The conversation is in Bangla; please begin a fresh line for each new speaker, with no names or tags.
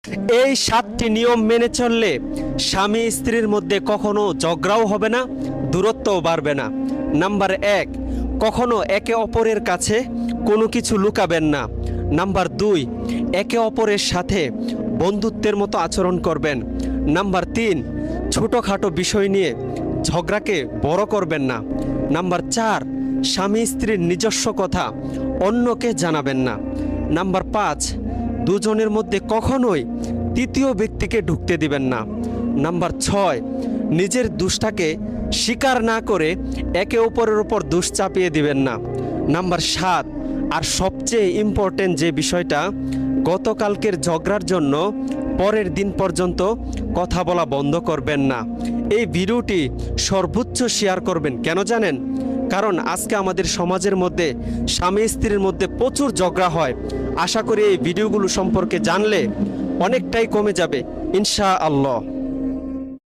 এই 7টি নিয়ম মেনে চললে স্বামী স্ত্রীর মধ্যে কখনো ঝগড়াও হবে না, দূরত্বও বাড়বে না। নাম্বার 1, কখনো একে অপরের কাছে কোনো কিছু লুকাবেন না। নাম্বার 2, একে অপরের সাথে বন্ধুত্বের মতো আচরণ করবেন। নাম্বার 3, ছোটোখাটো বিষয় নিয়ে ঝগড়াকে বড় করবেন না। নাম্বার 4, স্বামী স্ত্রীর নিজস্ব কথা অন্যকে জানাবেন না। নাম্বার 5, দুজনের মধ্যে কখনোই তৃতীয় ব্যক্তিকে ঢুকতে দিবেন না। নাম্বার 6, নিজের দোষটাকে স্বীকার না করে একে অপরের ওপর দোষ চাপিয়ে দিবেন না। নাম্বার 7, আর সবচেয়ে ইম্পর্টেন্ট যে বিষয়টা, গতকালকের ঝগড়ার জন্য পরের দিন পর্যন্ত কথা বলা বন্ধ করবেন না। এই ভিডিওটি সর্বোচ্চ শেয়ার করবেন, কেন জানেন? কারণ আজকে আমাদের সমাজের মধ্যে স্বামী স্ত্রীর মধ্যে প্রচুর ঝগড়া হয়। আশা করি এই ভিডিওগুলো সম্পর্কে জানলে অনেকটাই কমে যাবে ইনশাআল্লাহ।